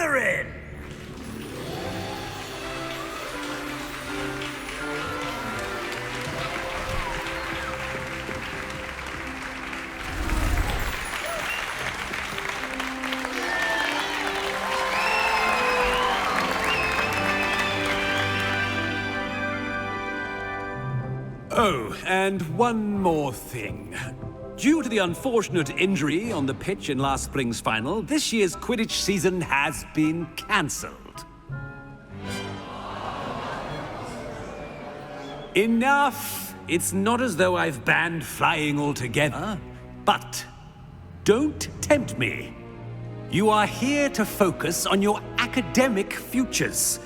Slytherin! Oh, and one more thing. Due to the unfortunate injury on the pitch in last spring's final, this year's Quidditch season has been cancelled. Enough! It's not as though I've banned flying altogether, but don't tempt me. You are here to focus on your academic futures.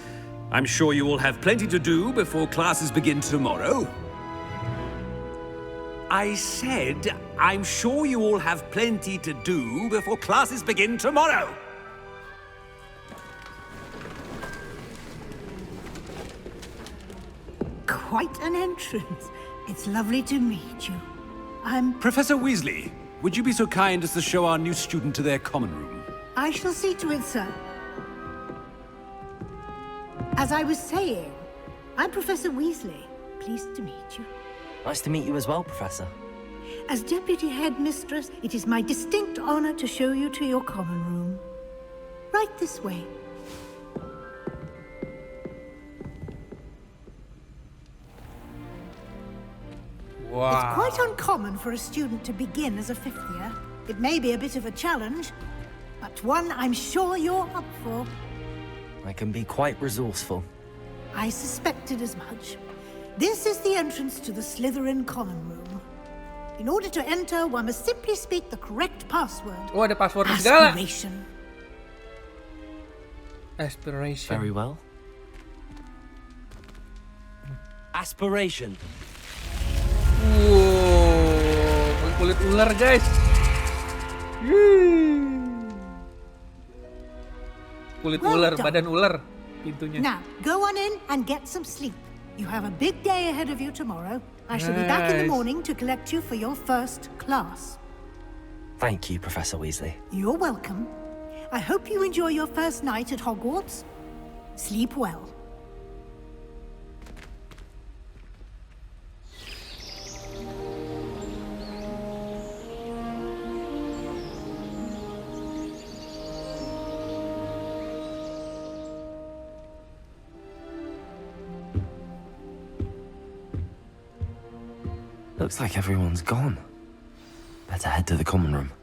I'm sure you will have plenty to do before classes begin tomorrow. I said, I'm sure you all have plenty to do before classes begin tomorrow. Quite an entrance. It's lovely to meet you. Professor Weasley, would you be so kind as to show our new student to their common room? I shall see to it, sir. As I was saying, I'm Professor Weasley. Pleased to meet you. Nice to meet you as well, Professor. As Deputy Headmistress, it is my distinct honor to show you to your common room. Right this way. Wow. It's quite uncommon for a student to begin as a fifth year. It may be a bit of a challenge, but one I'm sure you're up for. I can be quite resourceful. I suspected as much. This is the entrance to the Slytherin common room. In order to enter, one must simply speak the correct password. Oh, ada passwordnya segala. Aspiration. Aspiration. Very well. Aspiration. Wow, kulit ular guys. Kulit Well ular, done. badan ular pintunya. Now, go on in and get some sleep. You have a big day ahead of you tomorrow. I shall be back in the Nice. morning to collect you for your first class. Thank you, Professor Weasley. You're welcome. I hope you enjoy your first night at Hogwarts. Sleep well. Looks like everyone's gone. Better head to the common room.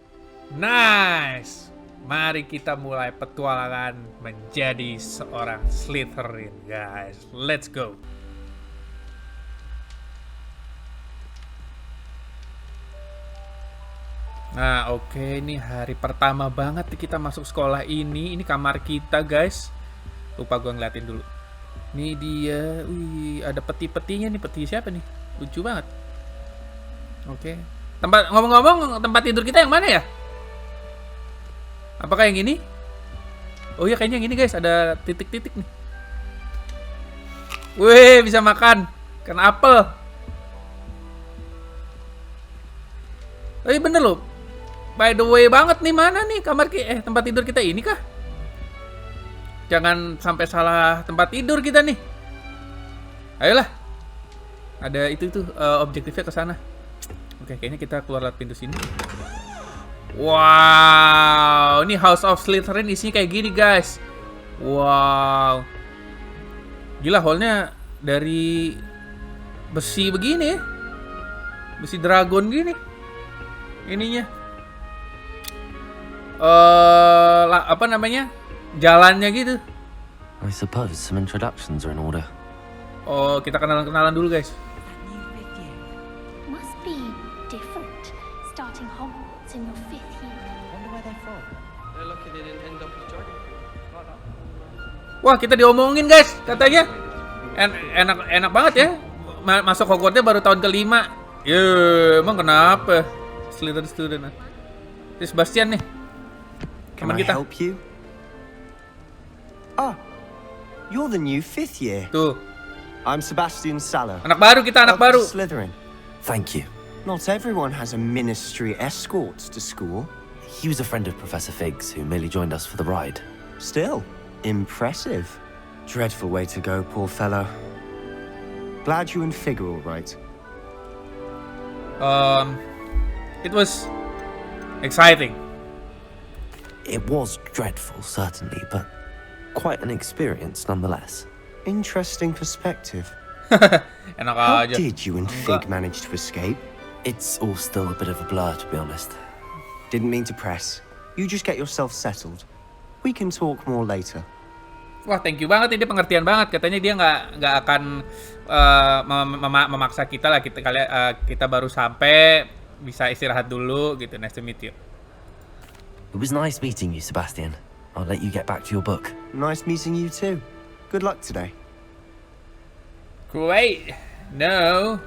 Nice. Mari kita mulai petualangan menjadi seorang Slytherin, guys. Let's go. Nah, oke, ini hari pertama banget kita masuk sekolah ini. Ini kamar kita, guys. Lupa gua ngeliatin dulu. Ini dia. Wih, ada peti-petinya nih. Peti siapa nih? Lucu banget. Oke. Tempat ngomong-ngomong, tempat tidur kita yang mana ya? Apakah yang ini? Oh iya, kayaknya yang ini, guys. Ada titik-titik nih. Wih, bisa makan. Kan apel. Bener loh. By the way banget nih, mana nih kamar tempat tidur kita ini kah? Jangan sampai salah tempat tidur kita nih. Ayolah. Ada itu objektifnya ke sana. Oke, kayaknya kita keluar lewat pintu sini. Wow, ini House of Slytherin isinya kayak gini, guys. Wow. Gila, hallnya dari besi begini ya. Besi dragon gini. Ininya. Apa namanya? Jalannya gitu. I suppose some introductions are in order. Oh, kita kenalan-kenalan dulu, guys. Must be different starting Hogwarts in your 5th year. Wonder where they're from. They're lucky they didn't end up as dragon. Wah, kita diomongin, guys, katanya. Enak banget ya. Masuk Hogwartsnya baru tahun kelima. Emang kenapa? Slytherin student. Ini Sebastian nih. Can Teman I kita. help you? Ah, you're the new 5th year. Tuh, I'm Sebastian Sallow. anak baru kita, anak Welcome baru. to Slytherin. Thank you. Not everyone has a ministry escort to school. He was a friend of Professor Fig's who merely joined us for the ride. Still, impressive. Dreadful way to go, poor fellow. Glad you and Fig are all right. It was exciting. It was dreadful, certainly, but quite an experience nonetheless. Interesting perspective. Enak How aja. did you and Fig manage to escape? It's all still a bit of a blur, to be honest. Didn't mean to press. You just get yourself settled. We can talk more later. Wah, thank you banget, ini pengertian banget. Katanya dia nggak akan memaksa kita lah. Kita baru sampai, bisa istirahat dulu gitu. Nice to meet you. It was nice meeting you, Sebastian. I'll let you get back to your book. Nice meeting you too. Good luck today. Great. No.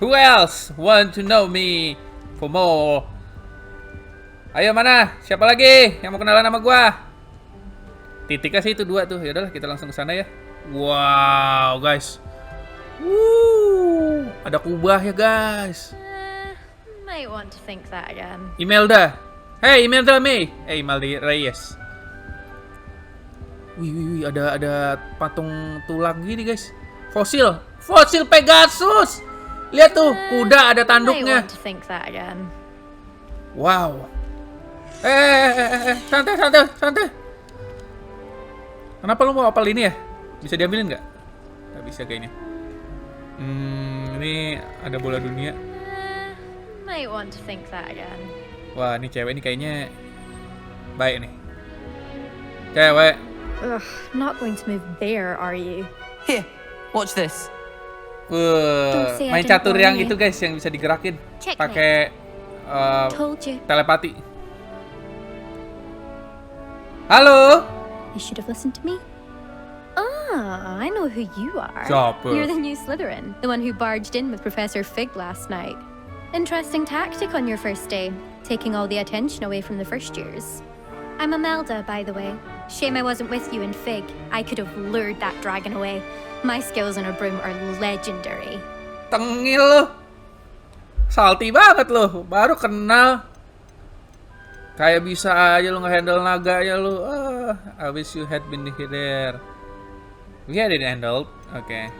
Who else want to know me for more? Ayo mana? Siapa lagi yang mau kenalan sama gua? Titiknya sih itu 2 tuh. Ya udahlah, kita langsung ke sana ya. Wow, guys. Ada kubah ya, guys. Might want to think that again. Imelda. Hey, Imelda May. Imelda Reyes. Wih, ada patung tulang gini, guys. Fosil Pegasus. Lihat tuh, kuda ada Might tanduknya. want to think that again. Wow. Santai. Kenapa lu mau apal ini ya? Bisa diambilin nggak? Nggak bisa kayaknya. Ini ada bola dunia. Might want to think that again. Wah, ini cewek ini kayaknya baik nih. Cewek. Ugh, not going to move there, are you? Here, watch this. Don't say I Main didn't catur warn yang you. itu guys, yang bisa digerakin Checkmate. pakai Told you. telepati. Halo. You should have listened to me. Ah, I know who you are. Siapa? You're the new Slytherin, the one who barged in with Professor Fig last night. Interesting tactic on your first day, taking all the attention away from the first years. I'm Imelda, by the way. Shame I wasn't with you in Fig. I could have lured that dragon away. My skills on a broom are legendary. Tengil lo. Salty banget lo. Baru kenal. Kayak bisa aja lo nge-handle naga ya lo. I wish you had been there. We had it handled. Oke.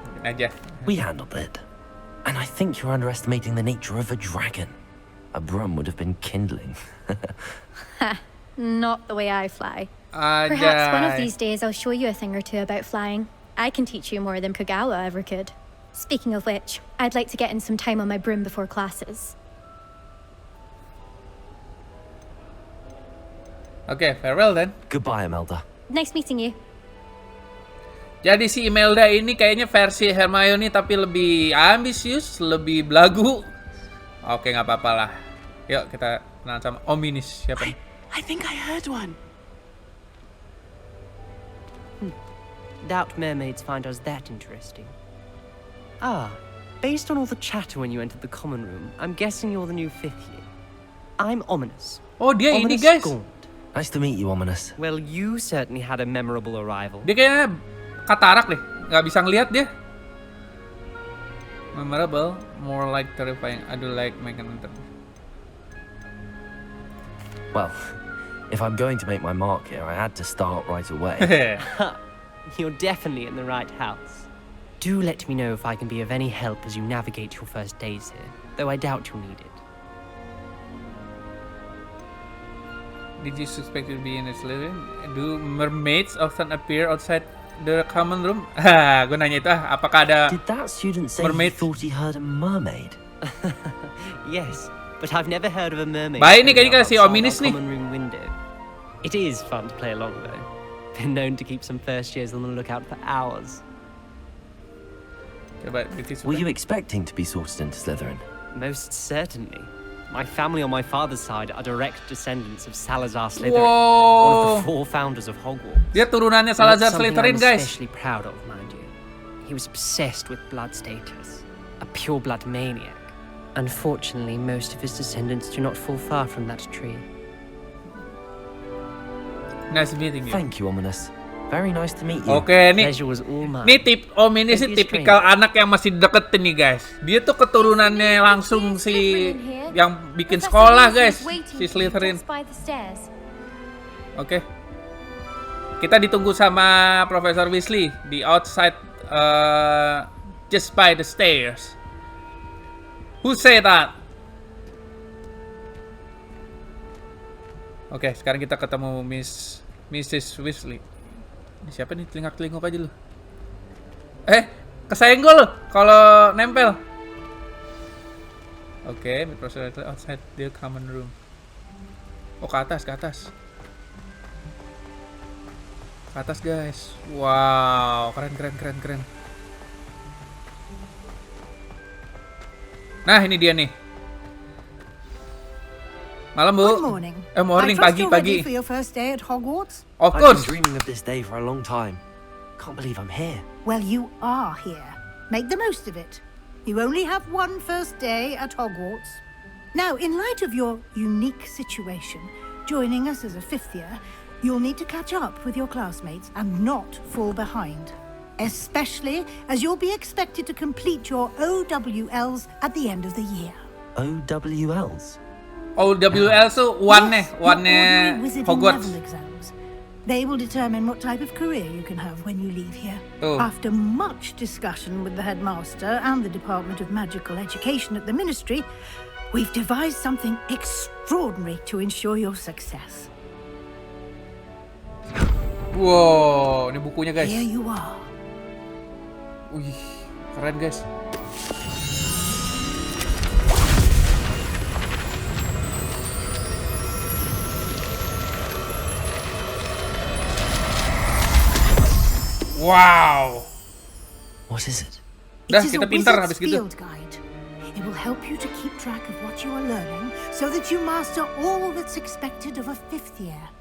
Mungkin aja. We handled it. And I think you're underestimating the nature of a dragon. A broom would have been kindling. Not the way I fly. Perhaps one of Ajay. these days I'll show you a thing or two about flying. I can teach you more than Kagawa ever could. Speaking of which, I'd like to get in some time on my broom before classes. Oke, farewell then. Goodbye, Imelda. Nice meeting you. Jadi si Imelda ini kayaknya versi Hermione tapi lebih ambisius, lebih belagu. Oke, nggak apa-apa lah. Yuk kita kenalan sama Ominis. Siapa nih? I think I heard one. Doubt mermaids find us that interesting. Ah, based on all the chatter when you entered the common room, I'm guessing you're the new 5th year. I'm Ominous. Oh, dia ini Ominous guys. Gaunt. Nice to meet you, Ominous. Well, you certainly had a memorable arrival. Dia kayaknya katarak deh. Nggak bisa ngelihat dia. Memorable, more like terrifying. I do like making it. Well, if I'm going to make my mark here, I had to start right away. You're definitely in the right house. Do let me know if I can be of any help as you navigate your first days here, though I doubt you'll need it. Did you suspect to be in a Slytherin? Do mermaids often appear outside the common room? Gue nanya itu apakah ada Did that student say he mermaid? thought he heard a mermaid? Yes, but I've never heard of a mermaid. Baik nih, showing kayaknya up si outside Ominis our nih. common room window. It is fun to play along though. Been known to keep some first years on the lookout for hours. Coba ditisu. Were you expecting to be sorted into Slytherin? Most certainly. My family on my father's side are direct descendants of Salazar Slytherin, Wow. one of the 4 founders of Hogwarts. Dia turunannya And Salazar it's something Slytherin, I'm guys. especially proud of, mind you. He was obsessed with blood status, a pure-blood maniac. Unfortunately, most of his descendants do not fall far from that tree. Nice meeting you. Thank you, Ominous. Very nice to meet you. Oke, nih. Pleasure was all mine. Nih Ominis sih Don't be tipikal anak yang masih deketin nih guys. Dia tuh keturunannya langsung si yang bikin sekolah guys, si Slytherin. By the stairs. Oke. Kita ditunggu sama Profesor Weasley di outside, just by the stairs. Who say that? Oke, sekarang kita ketemu Mrs. Weasley. Ini siapa nih? Telingak-telinguk aja lu. Kesenggol kalau nempel. Oke, Profesor outside the common room. Oh, ke atas. Ke atas, guys. Wow, keren. Nah, ini dia nih. Malam, Bu. Good morning. Morning, I trust you're pagi. ready for your first day at Hogwarts? Of I've course. been dreaming of this day for a long time. Can't believe I'm here. Well, you are here. Make the most of it. You only have one first day at Hogwarts. Now, in light of your unique situation, joining us as a fifth year, you'll need to catch up with your classmates and not fall behind. Especially as you'll be expected to complete your OWLs at the end of the year. OWLs? OWL tuh Yes, one your ordinary wizarding Hogwarts. level exams. They will determine what type of career you can have when you leave here. Oh. After much discussion with the headmaster and the Department of Magical Education at the Ministry, we've devised something extraordinary to ensure your success. Wow, ini bukunya, guys. Here you are. Wih, keren, guys. Wow. What is it? Dah, It is kita a pintar wizard's habis gitu. field guide. It will help you to keep track of what you are learning so that you master all that's expected of a fifth year.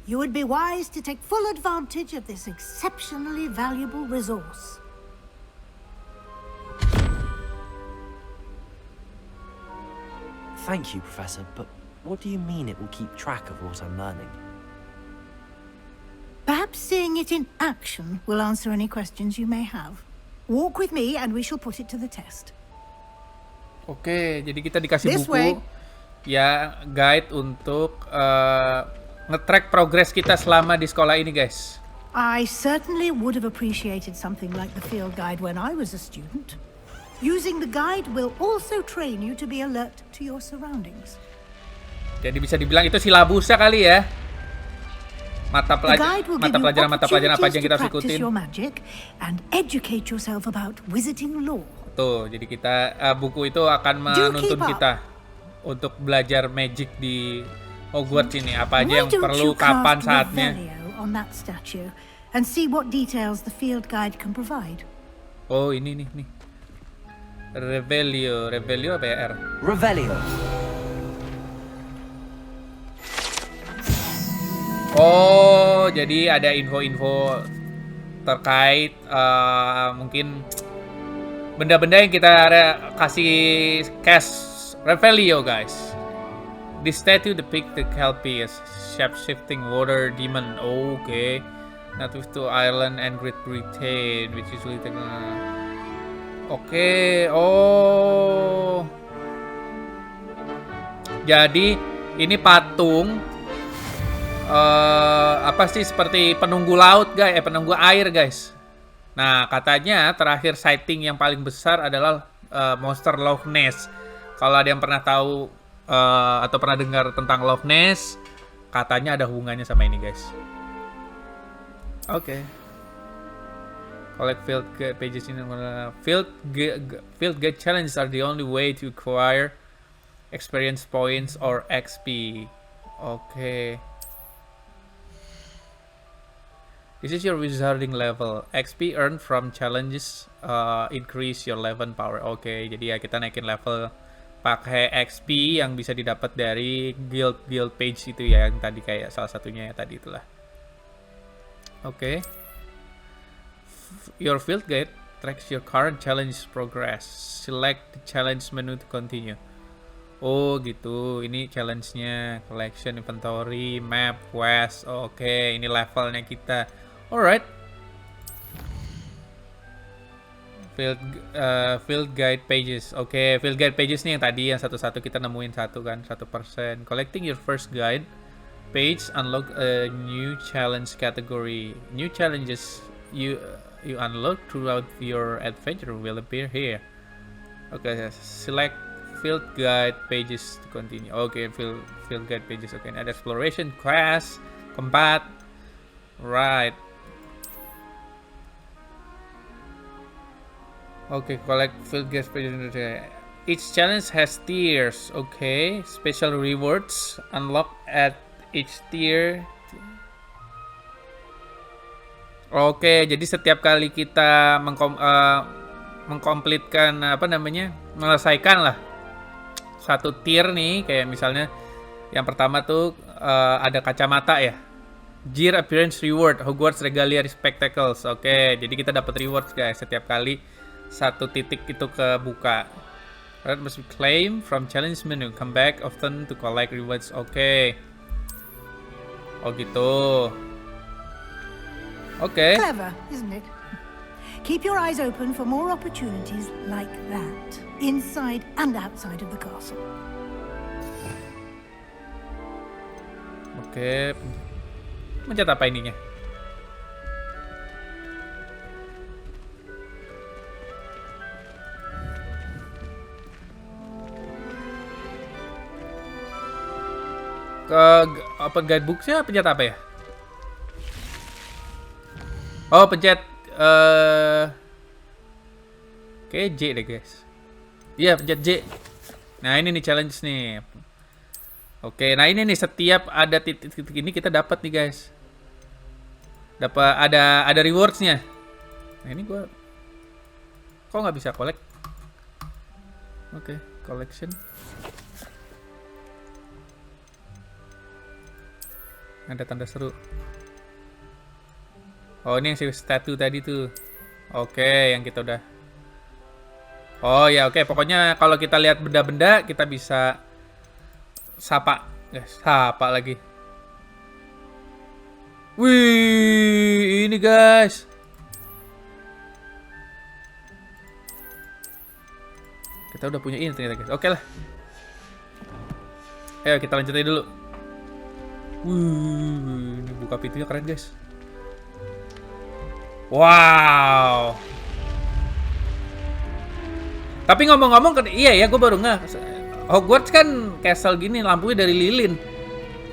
You would be wise to take full advantage of this exceptionally valuable resource. Thank you, Professor, but what do you mean it will keep track of what I'm learning? Perhaps seeing it in action will answer any questions you may have. Walk with me and we shall put it to the test. Oke, jadi kita dikasih This buku way. ya, guide untuk nge-track progress kita selama di sekolah ini, guys. I certainly would have appreciated something like the field guide when I was a student. Using the guide will also train you to be alert to your surroundings. Jadi bisa dibilang itu silabusnya kali ya. Mata The guide will give you pelajaran apa aja yang opportunities kita to harus practice ikutin. your magic and educate yourself about wizarding lore. Tuh, jadi kita buku itu akan menuntun keep up. kita untuk belajar magic di Hogwarts ini. Apa aja Why yang don't perlu, you kapan cast saatnya. Revelio on that statue and see what details the field guide can provide? Oh, ini nih. Revelio apa ya, R? Revelio. Oh, jadi ada info-info terkait mungkin benda-benda yang kita kasih cast Revelio, guys. This statue depicts the Kelpie as shape-shifting water demon. Okay. Native to Ireland and Great Britain, which is Oke. Oh. Jadi ini patung apa sih, seperti penunggu laut, guys, penunggu air, guys. Nah, katanya terakhir sighting yang paling besar adalah monster Loch Ness. Kalau ada yang pernah tahu atau pernah dengar tentang Loch Ness, katanya ada hubungannya sama ini, guys. Oke. Collect field guide pages in field guide challenges are the only way to acquire experience points or XP. Oke. This is your wizarding level. XP earned from challenges increase your level power. Oke, jadi ya kita naikin level pakai XP yang bisa didapat dari guild page itu ya, yang tadi kayak salah satunya ya tadi itulah. Oke. Your field guide tracks your current challenge progress. Select the challenge menu to continue. Oh gitu, ini challenge-nya collection, inventory, map, quest. Oke, ini levelnya kita. Alright. Field guide pages. Oke, field guide pages nih yang tadi yang satu-satu kita nemuin satu kan, 1%. Collecting your first guide page unlock a new challenge category. New challenges you unlock throughout your adventure will appear here. Okay, select field guide pages to continue. Okay, field guide pages. Okay, ada exploration, quest, combat. Right. Okay, collect field guide pages. Each challenge has tiers. Okay, special rewards unlock at each tier. Oke, jadi setiap kali kita mengkomplitkan menyelesaikan lah satu tier nih, kayak misalnya yang pertama tuh ada kacamata ya. Gear appearance reward, Hogwarts regalia spectacles. Oke, jadi kita dapat rewards guys setiap kali satu titik itu kebuka. Right, must be claim from challenge menu. Come back often to collect rewards. Oke. Oh gitu. Oke. Clever, isn't it? Keep your eyes open for more opportunities like that, inside and outside of the castle. Oke. Mencet apa ininya? Open guidebooks-nya pencet apa ya? Oh, pencet kayak J deh guys. Iya, pencet J. Nah, ini nih challenge nih. Oke, nah ini nih setiap ada titik-titik ini kita dapat nih guys. Dapat ada rewards-nya. Nah, ini gua kok nggak bisa collect? Oke, collection. Ada tanda seru. Oh, ini yang si statue tadi tuh. Oke, yang kita udah. Oh ya, oke. Pokoknya kalau kita lihat benda-benda, kita bisa sapa. Sapa lagi. Wih, ini guys. Kita udah punya ini ternyata guys. Oke lah. Ayo kita lanjut aja dulu. Ini buka pintunya keren guys. Wow. Tapi ngomong-ngomong, iya ya, gue baru nggak. Hogwarts kan castle gini, lampunya dari lilin.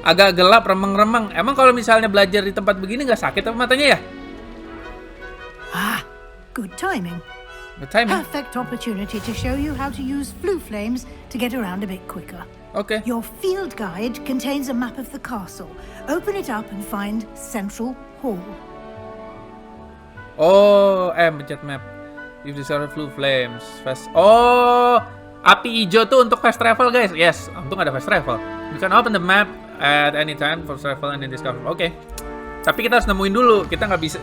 Agak gelap, remeng-remeng. Emang kalau misalnya belajar di tempat begini nggak sakit apa matanya ya? Ah, good timing. Good timing. Perfect opportunity to show you how to use flue flames to get around a bit quicker. Okay. Your field guide contains a map of the castle. Open it up and find Central Hall. Oh, pencet map. If discover flue flames, fast. Oh, api hijau tuh untuk fast travel, guys. Yes, untung ada fast travel. You can open the map at any time for travel and then discover. Oke. Tapi kita harus nemuin dulu. Kita nggak bisa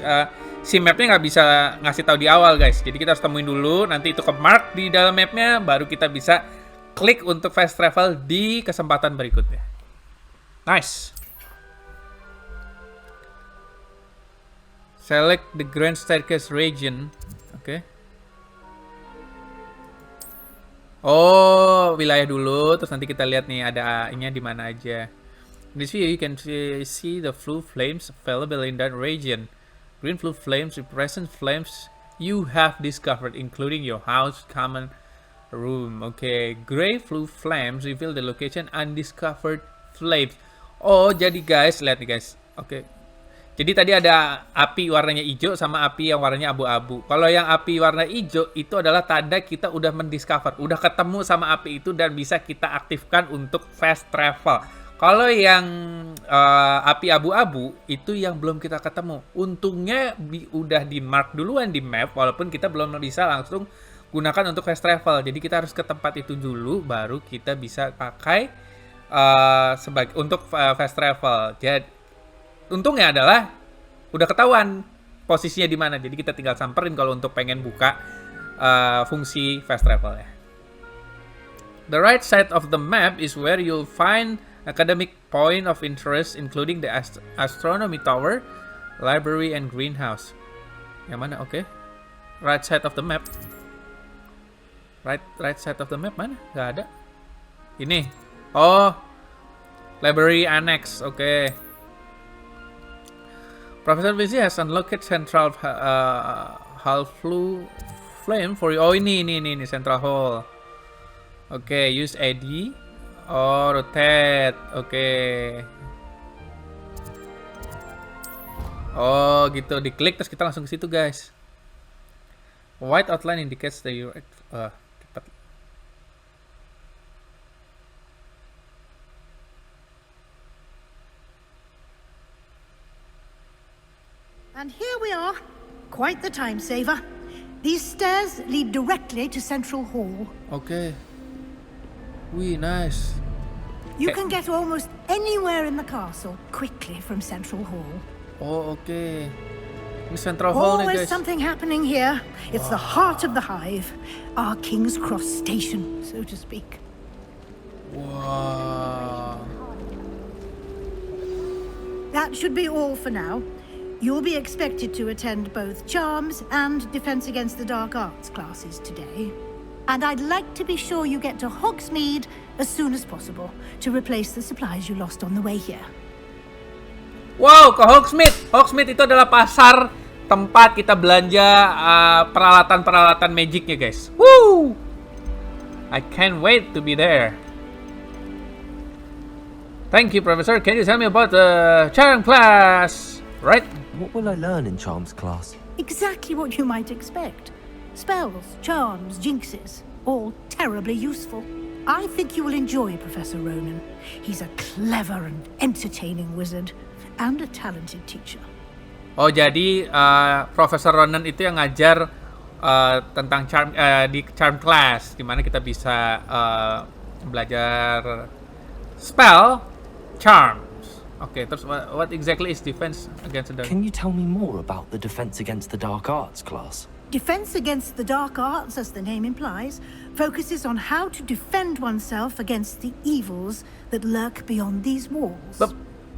si mapnya nggak bisa ngasih tahu di awal, guys. Jadi kita harus temuin dulu. Nanti itu ke mark di dalam mapnya, baru kita bisa klik untuk fast travel di kesempatan berikutnya. Nice. Select the Grand Staircase region. Oke. Oh, wilayah dulu, terus nanti kita lihat nih ada A-nya di mana aja. In this view, you can see the flue flames available in that region. Green flue flames represent flames you have discovered, including your house, common room. Okay, gray flue flames reveal the location undiscovered flames. Oh, jadi guys, lihat nih guys. Oke. Jadi tadi ada api warnanya hijau sama api yang warnanya abu-abu. Kalau yang api warna hijau itu adalah tanda kita udah mendiscover, udah ketemu sama api itu dan bisa kita aktifkan untuk fast travel. Kalau yang api abu-abu itu yang belum kita ketemu. Untungnya udah di mark duluan di map, walaupun kita belum bisa langsung gunakan untuk fast travel. Jadi kita harus ke tempat itu dulu, baru kita bisa pakai untuk fast travel. Jadi untungnya adalah udah ketahuan posisinya di mana. Jadi kita tinggal samperin kalau untuk pengen buka fungsi fast travel ya. The right side of the map is where you'll find academic point of interest, including the astronomy tower, library, and greenhouse. Yang mana? Oke. Right side of the map. Right side of the map mana? Gak ada. Ini. Oh. Library Annex, oke. Professor Weasley has unlocked Central Hall Flame for you. Oh ini Central Hall. Oke, use ID. Oh, rotate. Oke. Oh, gitu. Diklik terus kita langsung ke situ, guys. White outline indicates that you cepat. And here we are. Quite the time saver. These stairs lead directly to Central Hall. Oke. Wih, nice. You can get almost anywhere in the castle quickly from Central Hall. Oh, oke. Ini Central Hall nih, Always guys. something happening here. It's the heart of the hive. Our King's Cross station, so to speak. Wow. That should be all for now. You'll be expected to attend both Charms and Defense Against the Dark Arts classes today. And I'd like to be sure you get to Hogsmeade as soon as possible to replace the supplies you lost on the way here. Wow, ke Hogsmeade. Hogsmeade itu adalah pasar tempat kita belanja peralatan-peralatan magicnya, guys. Woo! I can't wait to be there. Thank you, Professor. Can you tell me about the charm class? Right? What will I learn in Charms class? Exactly what you might expect. Spells, charms, jinxes, all terribly useful. I think you will enjoy Professor Ronan. He's a clever and entertaining wizard, and a talented teacher. Oh, jadi Profesor Ronan itu yang ngajar tentang charm di charm class, di mana kita bisa belajar spell, charms. Okay, terus what exactly is Defense Against the Dark? Can you tell me more about the Defense Against the Dark Arts class? Defense Against the Dark Arts, as the name implies, focuses on how to defend oneself against the evils that lurk beyond these walls.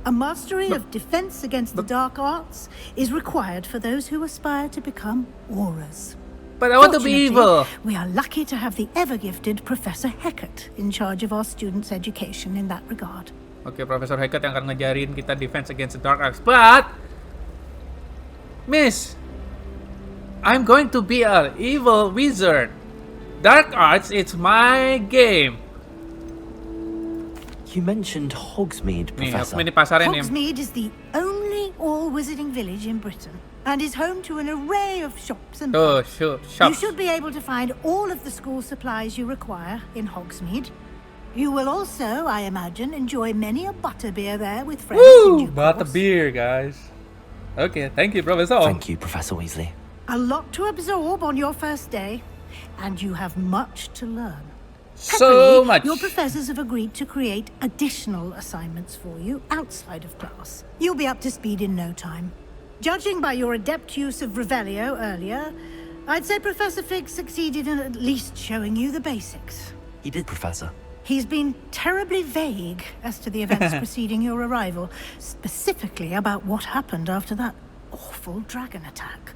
A mastery of Defense Against the Dark Arts is required for those who aspire to become auras. But I want to be evil. We are lucky to have the ever-gifted Professor Hecat in charge of our students' education in that regard. Oke, Profesor Hecat yang akan ngajarin kita Defense Against the Dark Arts. But, Miss, I'm going to be an evil wizard. Dark Arts, it's my game. You mentioned Hogsmeade, Professor. Nih, Hogsmeade pasarnya nih. Hogsmeade is the only all-wizarding village in Britain and is home to an array of shops and pubs. You Shops. should be able to find all of the school supplies you require in Hogsmeade. You will also, I imagine, enjoy many a butterbeer there with friends. Woo! in due Butter course. beer, guys. Okay, thank you, Professor. Thank you, Professor Weasley. A lot to absorb on your first day, and you have much to learn. So Happily, much. your professors have agreed to create additional assignments for you outside of class. You'll be up to speed in no time. Judging by your adept use of Revelio earlier, I'd say Professor Fig succeeded in at least showing you the basics. He did, Professor. He's been terribly vague as to the events preceding your arrival, specifically about what happened after that awful dragon attack.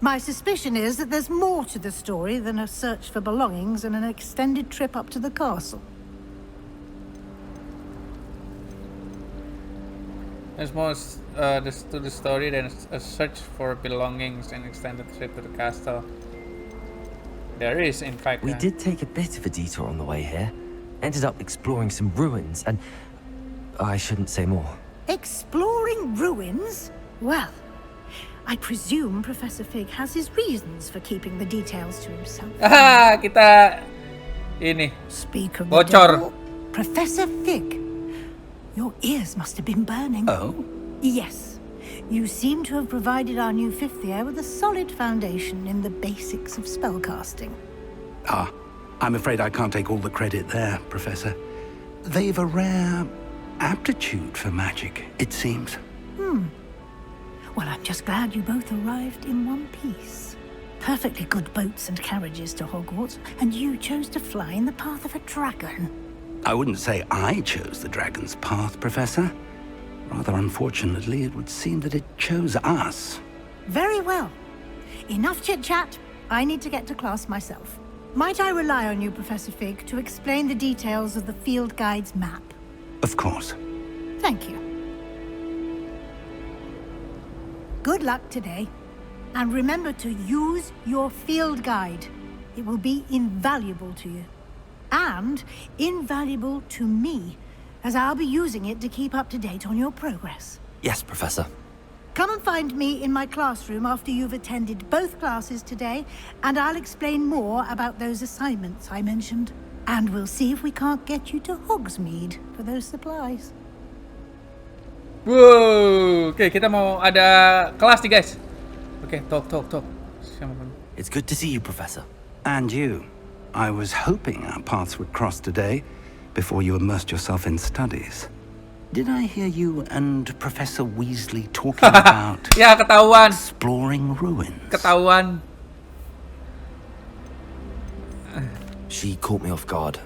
My suspicion is that there's more to the story than a search for belongings and an extended trip up to the castle. There's more to the story than a search for belongings and extended trip to the castle. There is, in fact. We did take a bit of a detour on the way here. Ended up exploring some ruins and... I shouldn't say more. Exploring ruins? Well, I presume Professor Fig has his reasons for keeping the details to himself. Ah, kita ini. Speak of the Bocor. devil, Professor Fig. Your ears must have been burning. Oh? Yes. You seem to have provided our new fifth year with a solid foundation in the basics of spellcasting. Ah, I'm afraid I can't take all the credit there, Professor. They've a rare aptitude for magic, it seems. Well, I'm just glad you both arrived in one piece. Perfectly good boats and carriages to Hogwarts, and you chose to fly in the path of a dragon. I wouldn't say I chose the dragon's path, Professor. Rather unfortunately, it would seem that it chose us. Very well. Enough chit-chat. I need to get to class myself. Might I rely on you, Professor Fig, to explain the details of the field guide's map? Of course. Thank you. Good luck today. And remember to use your field guide. It will be invaluable to you. And invaluable to me, as I'll be using it to keep up to date on your progress. Yes, Professor. Come and find me in my classroom after you've attended both classes today, and I'll explain more about those assignments I mentioned. And we'll see if we can't get you to Hogsmeade for those supplies. Wow, oke, kita mau ada kelas nih guys. Oke, talk. It's good to see you, Professor. And you. I was hoping our paths would cross today, before you immersed yourself in studies. Did I hear you and Professor Weasley talking about Ya, ketahuan. exploring ruins? Ketahuan. She caught me off guard.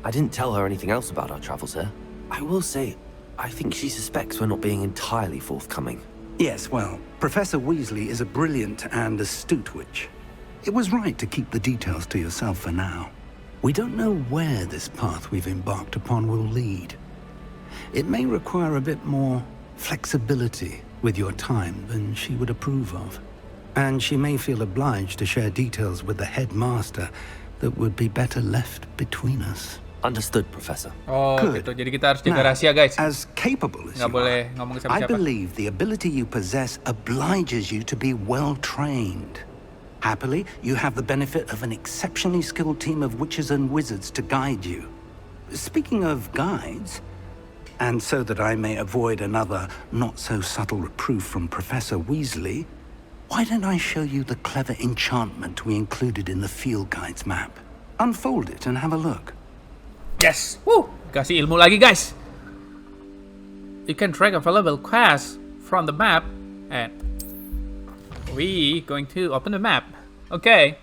I didn't tell her anything else about our travels here. I will say, I think she suspects we're not being entirely forthcoming. Yes, well, Professor Weasley is a brilliant and astute witch. It was right to keep the details to yourself for now. We don't know where this path we've embarked upon will lead. It may require a bit more flexibility with your time than she would approve of. And she may feel obliged to share details with the headmaster that would be better left between us. Understood, Professor. Oh, Good. gitu. Jadi kita harus jaga Now, rahasia, guys. as capable as Nggak you boleh are, ngomong ke I siapa-siapa. believe the ability you possess obliges you to be well trained. Happily, you have the benefit of an exceptionally skilled team of witches and wizards to guide you. Speaking of guides, and so that I may avoid another not-so-subtle reproof from Professor Weasley, why don't I show you the clever enchantment we included in the field guide's map? Unfold it and have a look. Yes. Woo, kasih ilmu lagi, guys. You can track available quests from the map, and we going to open the map. Okay.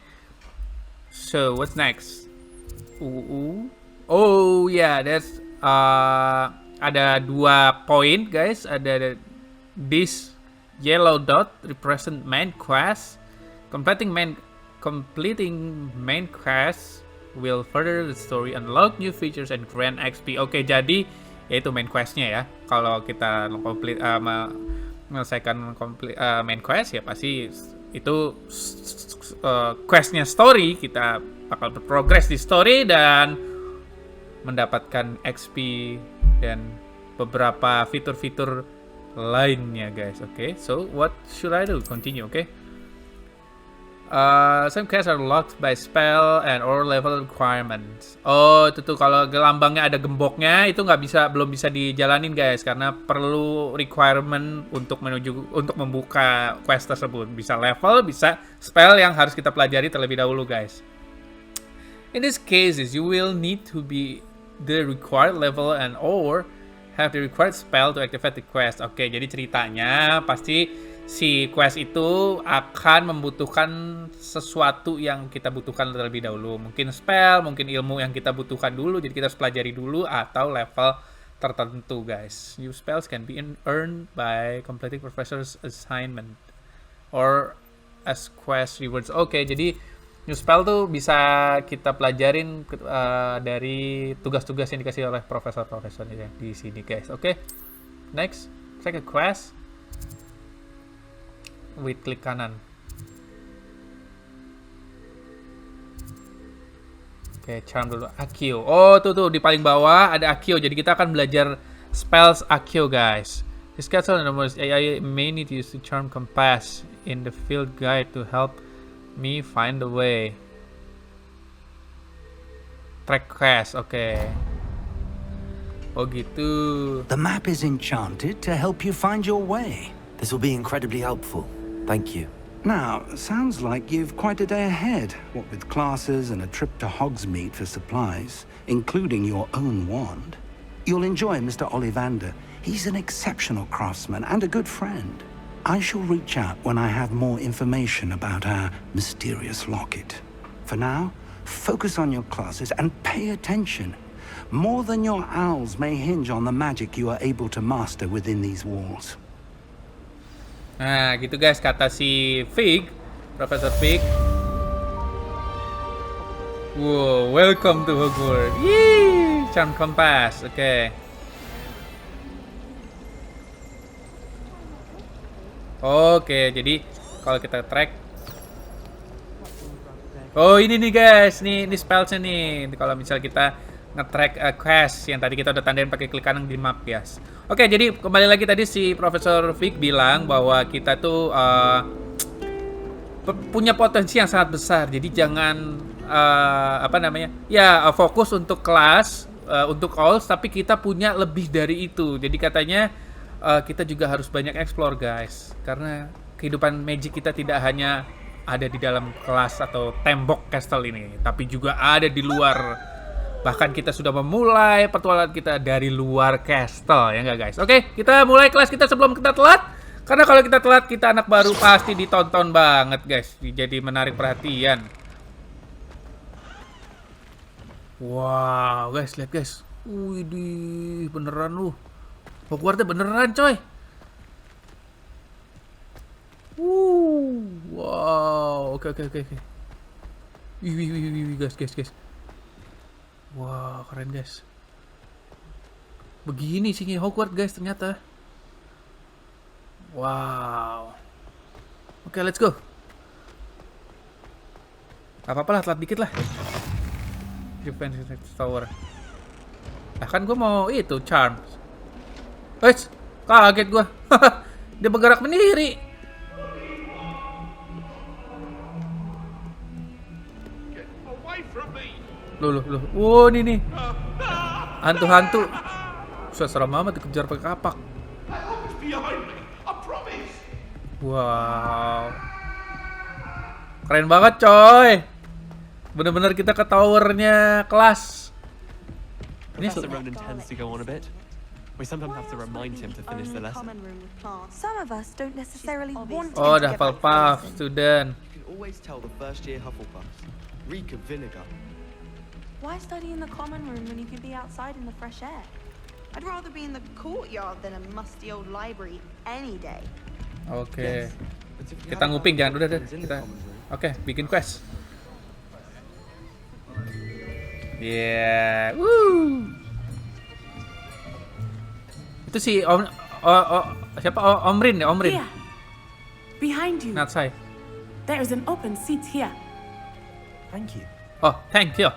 So what's next? Oh yeah, that's ada 2 poin, guys. Ada this yellow dot represent main quest. Completing main quest will further the story, unlock new features and grant XP. Oke, jadi itu main questnya ya. Kalau kita menyelesaikan main quest ya pasti itu questnya story, kita bakal berprogres di story dan mendapatkan XP dan beberapa fitur-fitur lainnya, guys. Oke, so what should I do? Continue, oke? Some quests are locked by spell and or level requirements. Oh, itu tuh kalau lambangnya ada gemboknya itu belum bisa dijalanin, guys, karena perlu requirement untuk membuka quest tersebut. Bisa level, bisa spell yang harus kita pelajari terlebih dahulu, guys. In these cases, you will need to be the required level and or have the required spell to activate the quest. Oke, jadi ceritanya pasti si quest itu akan membutuhkan sesuatu yang kita butuhkan terlebih dahulu. Mungkin spell, mungkin ilmu yang kita butuhkan dulu, jadi kita harus pelajari dulu, atau level tertentu, guys. New spells can be earned by completing professor's assignment or as quest rewards. Oke, jadi new spell tuh bisa kita pelajarin dari tugas-tugas yang dikasih oleh profesor-profesor di sini, guys. Oke, next, check a quest. With klik kanan. Oke, charm dulu. Accio. Oh, tuh di paling bawah ada Accio. Jadi kita akan belajar spells Accio, guys. This castle and almost AI may need to use the charm compass in the field guide to help me find the way. Track quest. Oke. Oh gitu. The map is enchanted to help you find your way. This will be incredibly helpful. Thank you. Now, sounds like you've quite a day ahead, what with classes and a trip to Hogsmeade for supplies, including your own wand. You'll enjoy Mr. Ollivander. He's an exceptional craftsman and a good friend. I shall reach out when I have more information about our mysterious locket. For now, focus on your classes and pay attention. More than your owls may hinge on the magic you are able to master within these walls. Nah, gitu, guys, kata si Fig, Profesor Fig. Wow, welcome to Hogwarts. Yee, charm compass. Oke. Oke, jadi kalau kita track. Oh ini nih guys, nih spellsnya nih. Kalau misal kita nge-track quest yang tadi kita udah tandain pakai klik kanan di map guys. Oke, jadi kembali lagi tadi si Profesor Vic bilang bahwa kita tuh punya potensi yang sangat besar. Jadi jangan fokus untuk kelas, untuk alls, tapi kita punya lebih dari itu. Jadi katanya kita juga harus banyak explore guys, karena kehidupan magic kita tidak hanya ada di dalam kelas atau tembok castle ini, tapi juga ada di luar. Bahkan kita sudah memulai petualangan kita dari luar castle, ya nggak guys? Oke, kita mulai kelas kita sebelum kita telat, karena kalau kita telat kita anak baru pasti ditonton banget guys, jadi menarik perhatian. Wow guys, lihat guys, wih beneran lu. Hogwarts beneran coy. Wow, oke. Wih, guys. Wow, keren guys. Begini sih Hogwarts guys ternyata. Wow. Oke, let's go. Apa-apa lah, telat dikit lah. Defense Tower. Kan gue mau itu charm. Kaget gua. Dia bergerak sendiri. Loh. Wow, ini nih. Hantu-hantu. Serem amat dikejar pakai kapak. Wow. Keren banget, coy. Bener-bener kita ke towernya kelas. Ini tends to go on a bit. We sometimes have to remind him to finish the lesson. Some of us don't necessarily want Oh, him to dah get back to the Hufflepuff lesson. student. You can always tell the first year Hufflepuffs reek of vinegar. Why study in the common room when you could be outside in the fresh air? I'd rather be in the courtyard than a musty old library any day. Oke. But if you Kita have nguping, jangan udah friends in the kita. common room, Oke, bikin quest. Yeah. Woo. Itu si siapa? Omrin ya, Omrin. Here, behind you. Not say. There is an open seat here. Thank you. Oh, thank you.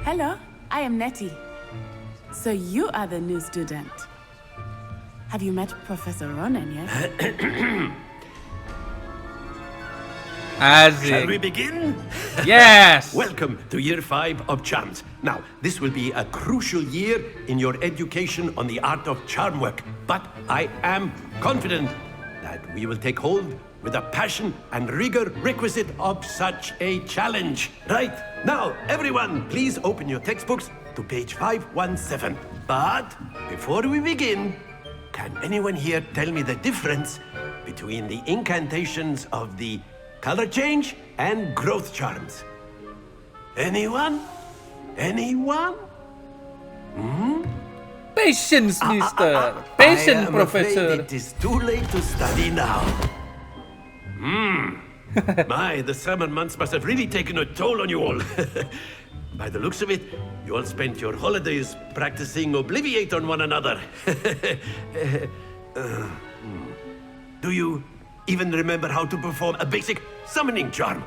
Hello, I am Nettie. So you are the new student. Have you met Professor Ronan yet? Shall we begin? Yes! Welcome to Year 5 of Charms. Now, this will be a crucial year in your education on the art of charm work, but I am confident that we will take hold with the passion and rigor requisite of such a challenge. Right, now, everyone, please open your textbooks to page 517. But before we begin, can anyone here tell me the difference between the incantations of the color change and growth charms? Anyone? Patience, mister. Patience, I am professor. afraid it is too late to study now. My, the summer months must have really taken a toll on you all. By the looks of it, you all spent your holidays practicing Obliviate on one another. Do you even remember how to perform a basic summoning charm?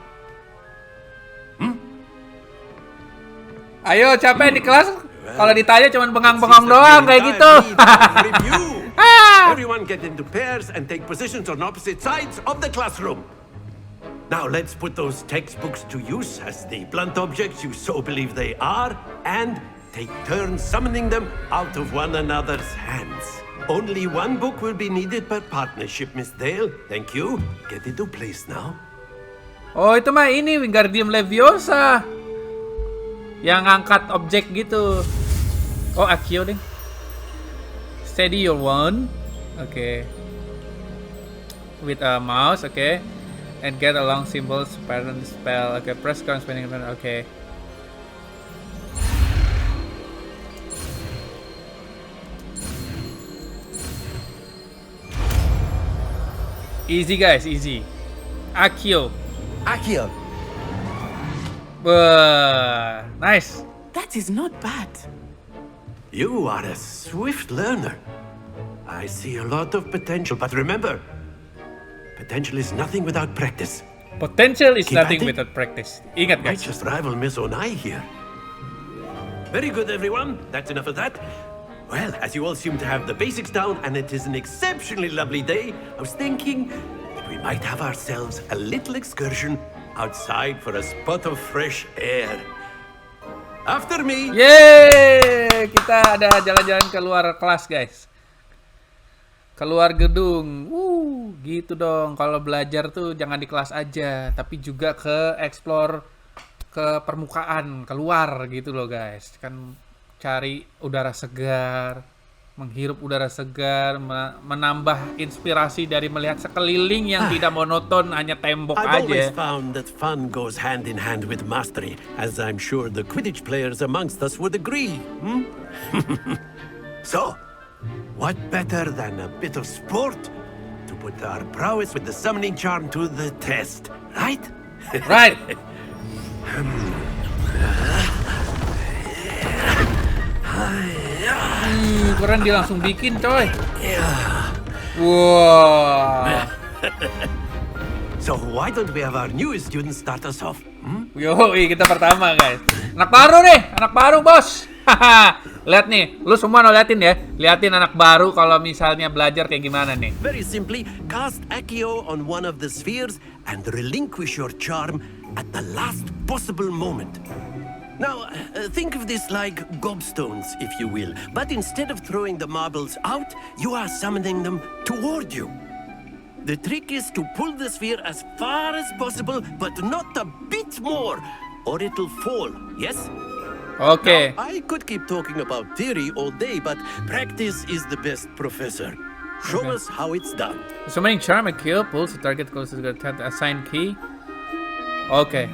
Ayo, capek di kelas. Kalau ditanya cuma bengang-bengong doang kayak gitu. Everyone get into pairs and take positions on opposite sides of the classroom. Now let's put those textbooks to use as the blunt objects you so believe they are, and take turns summoning them out of one another's hands. Only one book will be needed per partnership, Miss Dale. Thank you. Get into place now. Oh, itu mah ini Wingardium Leviosa. Yang ngangkat objek gitu. Oh, Accio deh. Steady your wand. Okay. With a mouse, okay. And get along symbols, pattern spell. Okay, press corresponding. Okay. Easy guys, easy. Accio. Nice. That is not bad. You are a swift learner. I see a lot of potential, but remember, Potential is nothing without practice. Potential is Keep nothing at it. without practice. Ingat Might guys. just rival Miss Onai here. Very good, everyone. That's enough of that. Well, as you all seem to have the basics down, and it is an exceptionally lovely day, I was thinking that we might have ourselves a little excursion outside for a spot of fresh air. After me. Yeay, kita ada jalan-jalan keluar kelas guys. Keluar gedung. Gitu dong. Kalau belajar tuh jangan di kelas aja, tapi juga ke explore ke permukaan, keluar gitu loh guys. Kan cari udara segar, menghirup udara segar, menambah inspirasi dari melihat sekeliling yang tidak monoton hanya tembok I've aja. always found that fun goes hand in hand with mastery, as I'm sure the Quidditch players amongst us would agree. So, what better than a bit of sport to put our prowess with the summoning charm to the test, right? Right. Keren dia langsung bikin coy. Wow. So why don't we have our newest student start us off? Yoi, kita pertama guys. Anak baru nih, anak baru bos. Lihat nih, lu semua liatin ya. Liatin anak baru kalau misalnya belajar kayak gimana nih. Very simply, cast Accio on one of the spheres and relinquish your charm at the last possible moment. Now, think of this like gobstones, if you will. But instead of throwing the marbles out, you are summoning them toward you. The trick is to pull the sphere as far as possible, but not a bit more, or it'll fall, yes? Okay. Now, I could keep talking about theory all day, but practice is the best professor. Show us how it's done. Summoning charm and kill pulls the target closes to the assigned key. Okay.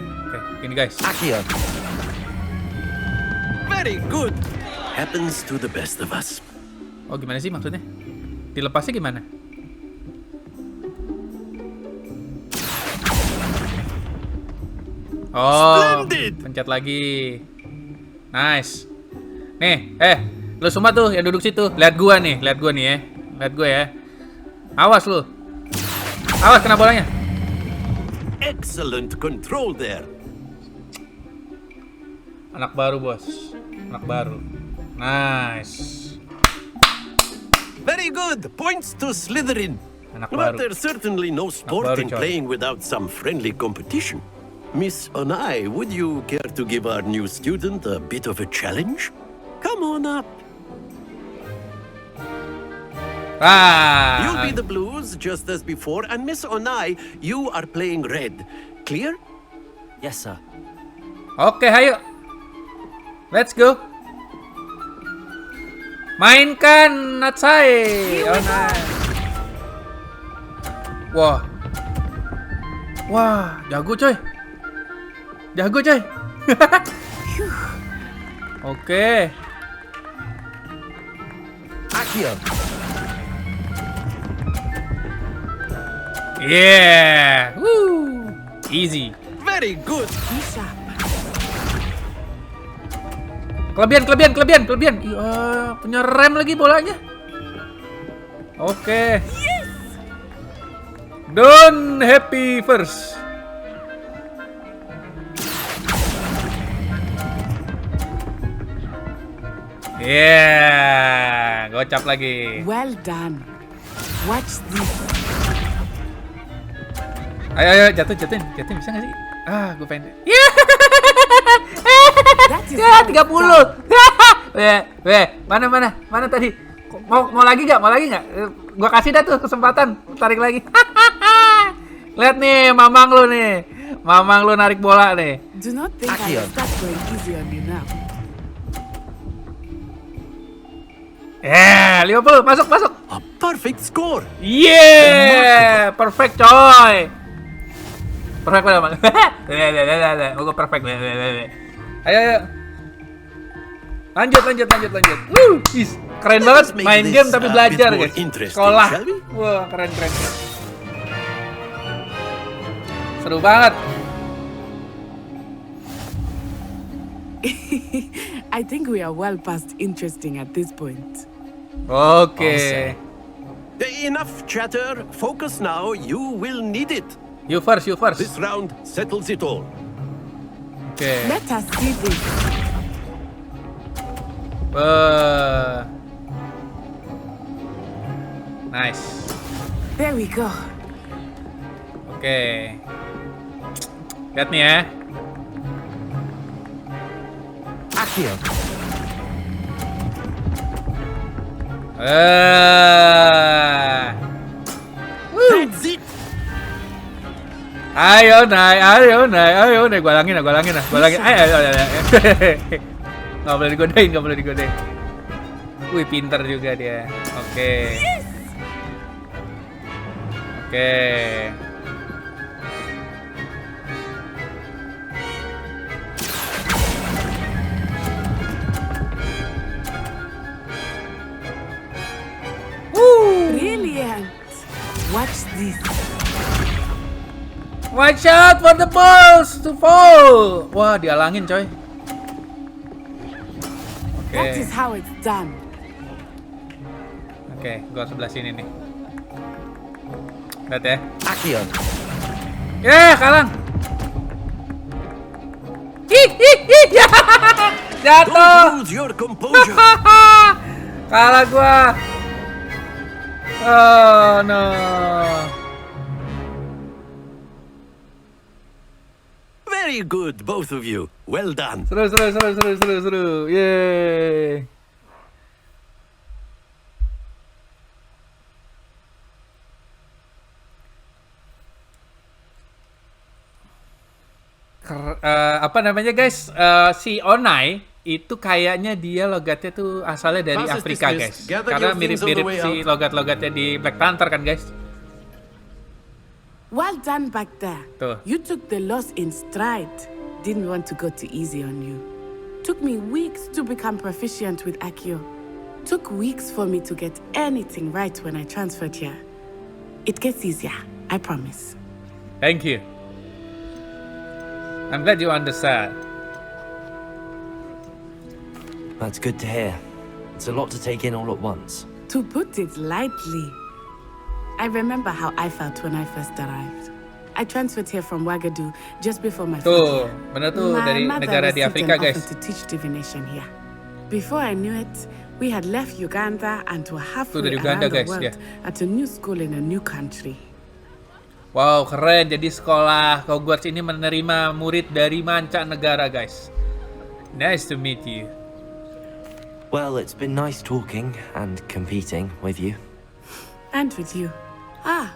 Ini guys. Accio. Very good. Happens to the best of us. Oh, gimana sih maksudnya? Dilepasnya gimana? Oh, Splendid. pencet lagi. Nice. Nih, lu semua tuh yang duduk situ, lihat gua nih ya. Lihat gua ya. Awas lu. Awas kena bolanya. Excellent control there. Anak baru, bos. Anak baru. Nice. Very good. Points to Slytherin. Anak But baru. there's certainly no sport baru, in coy. playing without some friendly competition. Miss Onai, would you care to give our new student a bit of a challenge? Come on up. You'll be the blues just as before, and Miss Onai, you are playing red. Clear? Yes, sir. Oke, ayo. Let's go. Mainkan Natsai. Oh, nice. Wah, jago coy. Oke. Accio. Yeah. Woo. Easy. Very good. Kelebihan. Iya, punya rem lagi bolanya. Oke. Don't happy first. Yeah, gocap lagi. Well done. Watch this. Ayo, jatuhin bisa nggak sih? Gue pengen. Ya, 30. Mana tadi? Mau lagi nggak? Gua kasih dah tuh kesempatan, tarik lagi. Lihat nih, mamang lu narik bola nih. Do not think I will start going easy on you now. 50, masuk. A perfect score. Yeah, perfect coy. Perfect banget. Gue perfect. Ayo. Lanjut. Keren banget main game tapi belajar guys. Sekolah. Wah, keren. Seru banget. I think we are well past interesting at this point. Oke. Enough chatter. Focus now. You will need it. You first. This round settles it all. Okay. Let us see this. Nice. There we go. Oke. Lihat nih ya. Accio. That's it. Ayo naik, gua langin. Ayo. Nggak boleh digodain. Wih, pinter juga dia. Oke. Brilliant. Watch this. Watch out for the balls to fall. Wah, dialangin coy. That is how it's done. Oke, gua sebelah sini nih. Lihat ya. Accio. Kalang. Jatuh. Don't lose your composure. Kalah gua. Oh no. Very good, both of you. Well done. Seru. Yeay. Apa namanya guys? Si Onai itu kayaknya dia logatnya tuh asalnya dari Afrika guys. Karena mirip-mirip si logat-logatnya di Black Panther kan guys. Well done back there. Tuh. You took the loss in stride. Didn't want to go too easy on you. Took me weeks to become proficient with Accio. Took weeks for me to get anything right when I transferred here. It gets easier, I promise. Thank you. I'm glad you understand. That's good to hear. It's a lot to take in all at once. To put it lightly, I remember how I felt when I first arrived. I transferred here from Wagadu just before my Tuh, father. bener tuh dari negara di Afrika guys. To teach divination here. Before I knew it, we had left Uganda and were halfway around the world at a new school in a new country. Wow, keren. Jadi sekolah Hogwarts ini menerima murid dari mancanegara, guys. Nice to meet you. Well, it's been nice talking and competing with you. And with you.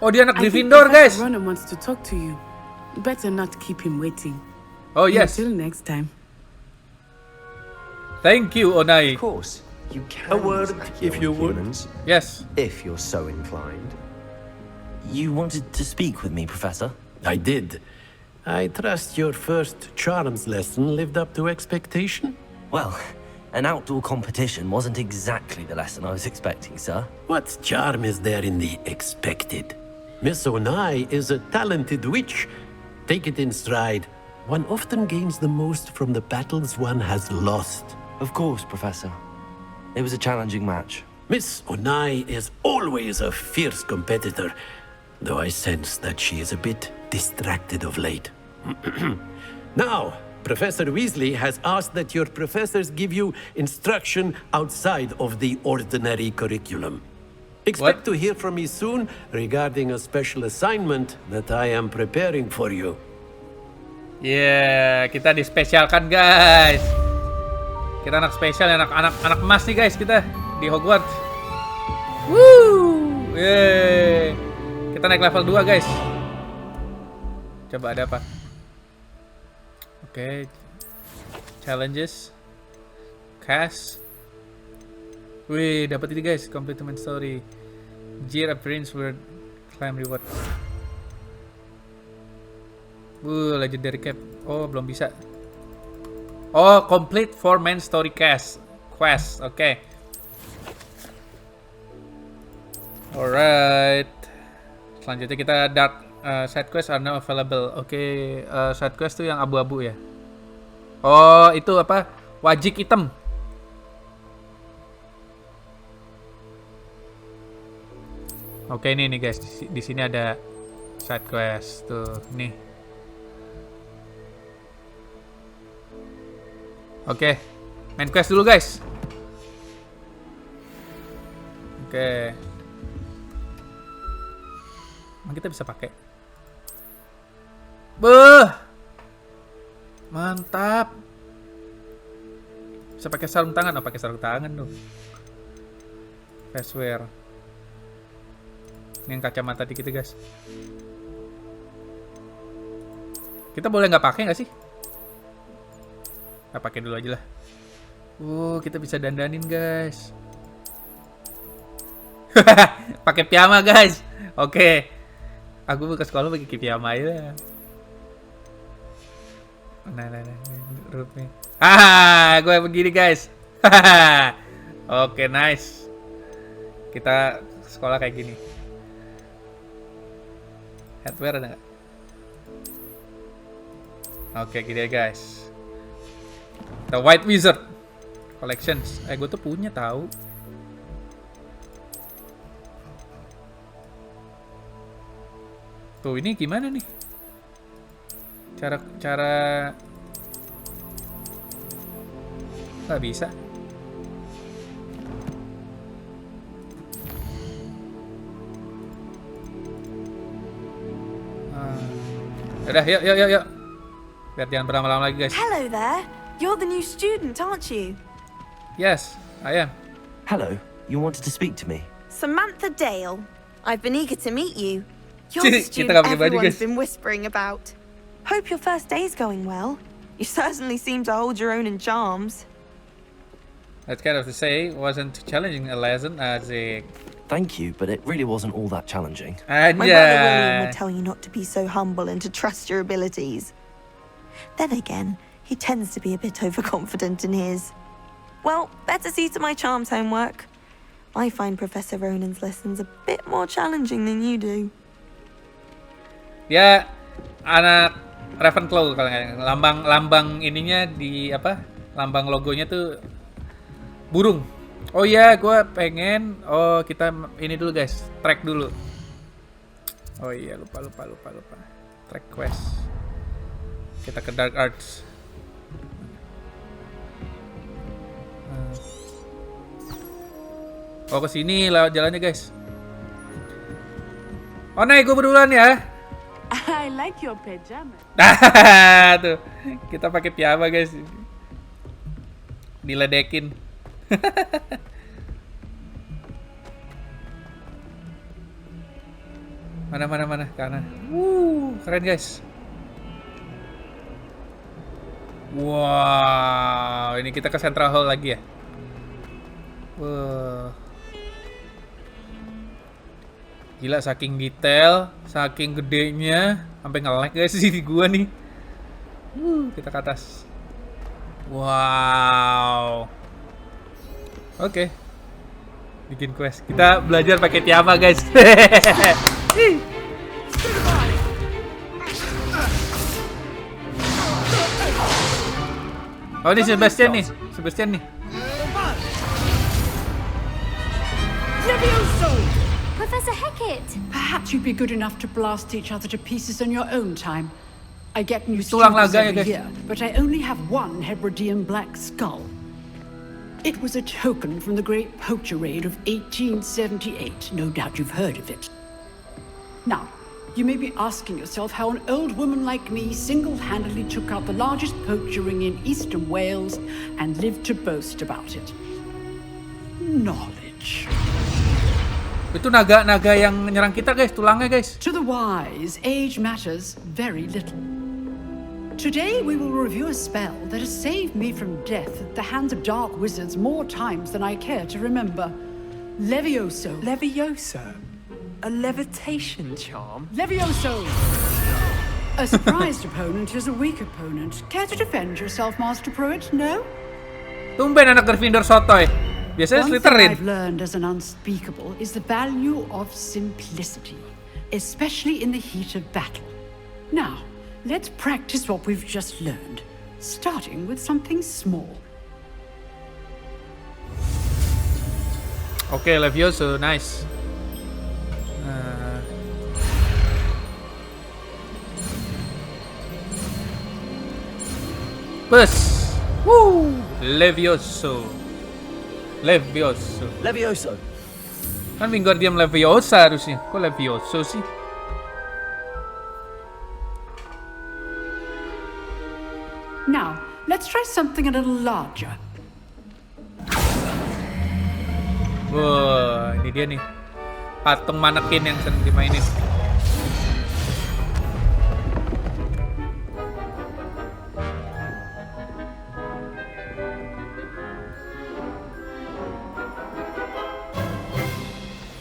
Oh, dia anak Gryffindor, guys. Ronan wants to talk to you. Better not keep him waiting. Oh, yes. Until next time. Thank you, Onai. Of course, you can. A word, if you would. Yes. If you're so inclined. You wanted to speak with me, Professor? I did. I trust your first charms lesson lived up to expectation? Well, an outdoor competition wasn't exactly the lesson I was expecting, sir. What charm is there in the expected? Miss Onai is a talented witch. Take it in stride. One often gains the most from the battles one has lost. Of course, Professor. It was a challenging match. Miss Onai is always a fierce competitor, though I sense that she is a bit distracted of late. Now, Professor Weasley has asked that your professors give you instruction outside of the ordinary curriculum. Expect to hear from me soon regarding a special assignment that I am preparing for you. Yeah, kita dispesialkan, guys. Kita anak spesial, anak emas nih, guys, kita di Hogwarts. Woo! Yeay. Kita naik level 2, guys. Coba ada apa? Oke. Challenges. Cast. Wih, dapat ini, guys. Compliment story. Jeer appearance word climb reward. Legendary cap. Oh, belum bisa. Oh, complete 4-man story quest. Oke. Alright. Selanjutnya kita dark side quest are now available. Oke, side quest tuh yang abu-abu ya. Oh, itu apa? Wajik item. Oke, ini nih guys, di sini ada side quest tuh, nih. Oke, main quest dulu guys. Oke. Emang kita bisa pakai? Beuh, mantap. Bisa pakai sarung tangan, pakai sarung tangan dong. Password. Ini yang kacamata dikit guys. Kita boleh nggak pakai nggak sih? Kita pakai dulu aja lah. Kita bisa dandanin guys. Pakai piyama guys. Oke. Aku ke sekolah pakai piyama aja. Nah, rupanya. Gue begini guys. Oke, nice. Kita sekolah kayak gini. Headwear ada nggak? Oke, gini ya guys. The White Wizard Collections. Gue tuh punya tahu. Tuh, ini gimana nih? Cara nggak bisa. Udah, yuk. Biar jangan berlama-lama lagi, guys. Hello there. You're the new student, aren't you? Yes, I am. Hello. You wanted to speak to me? Samantha Dale. I've been eager to meet you. You're the Kita student nggak pakai baju, everyone's guys. been whispering about. Hope your first day's going well. You certainly seem to hold your own in charms. That's kind of to say, wasn't challenging a lesson as a... Thank you, but it really wasn't all that challenging. My brother William would tell you not to be so humble and to trust your abilities. Then again, he tends to be a bit overconfident in his. Well, better see to my charms homework. I find Professor Ronan's lessons a bit more challenging than you do. Ya, anak Ravenclaw kalau nggak, lambang ininya di apa? Lambang logonya tuh burung. Oh iya, gue pengen. Oh, kita ini dulu guys, track dulu. Oh iya, lupa. Track quest. Kita ke Dark Arts. Oh, ke sini lewat jalannya guys. Oh, naik gue berduluan ya. I like your pajamas. Tuh, kita pakai piyama guys. Diledekin. Mana kanan. Keren guys. Wow, ini kita ke Central Hall lagi ya. Gila, saking detail, saking gedenya, sampai nge-lag guys di gua nih. Kita ke atas. Wow. Oke. Bikin quest. Kita belajar pakai piyama guys. Oh, ini Sebastian nih. Professor Hecat! Perhaps you'd be good enough to blast each other to pieces on your own time. I get new Tulang students naga ya, every guys. year, but I only have one Hebridean black skull. It was a token from the Great Poacher Raid of 1878. No doubt you've heard of it. Now, you may be asking yourself how an old woman like me single-handedly took out the largest poacher ring in eastern Wales and lived to boast about it. Knowledge. Itu naga-naga yang nyerang kita guys, tulangnya guys. To the wise, age matters very little. Today we will review a spell that has saved me from death at the hands of dark wizards more times than I care to remember. Levioso. Levioso? A levitation charm? Levioso! A surprised opponent is a weak opponent. Care to defend yourself, Master Pruitt? No? Tumben anak Gryffindor sotoy. Biasanya One thing Slytherin. I've learned as an unspeakable is the value of simplicity, especially in the heat of battle. Now, let's practice what we've just learned, starting with something small. Oke, Levioso, nice. Bus. Woo. Levioso. Levioso. Kan Wingardium Leviosa harusnya. Kok Levioso sih? Now, let's try something a little larger. Wah, ini dia nih. Patung manekin yang sering dimainin.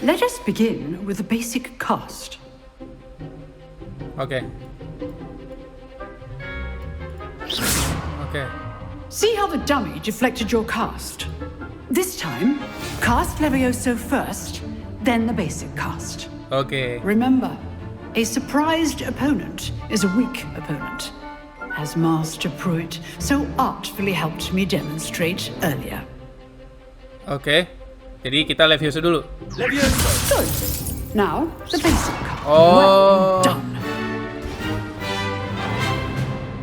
Let us begin with the basic cast. Oke. See how the dummy deflected your cast? This time, cast Levioso first, then the basic cast. Oke. Remember, a surprised opponent is a weak opponent, as Master Pruitt so artfully helped me demonstrate earlier. Oke. Jadi kita Levioso dulu. Levioso. Good. Now, the basic cast. Oh. Well done.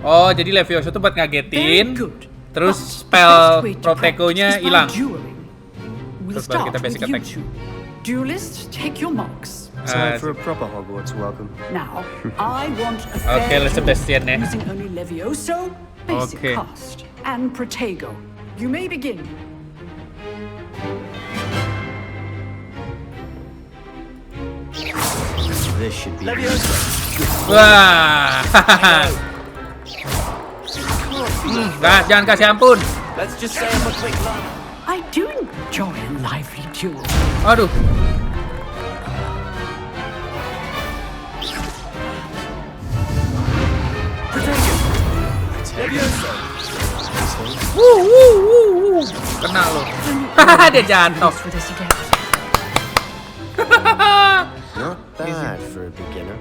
Oh, jadi Levioso tuh buat ngagetin. Terus spell Protego-nya hilang. Terus baru kita basic attack. Duelists, take your marks. Time for a proper Hogwarts welcome. Now, I want a fair Oke, let's Sebastian ya. using only Levioso, basic cast, and Protego. You may begin. This should be Levioso. Wah. Jangan kasih ampun. Let's just say I'm a quick learner. I do enjoy a lively duel. Aduh. Kena lo. Dia jatuh. Not bad for a beginner.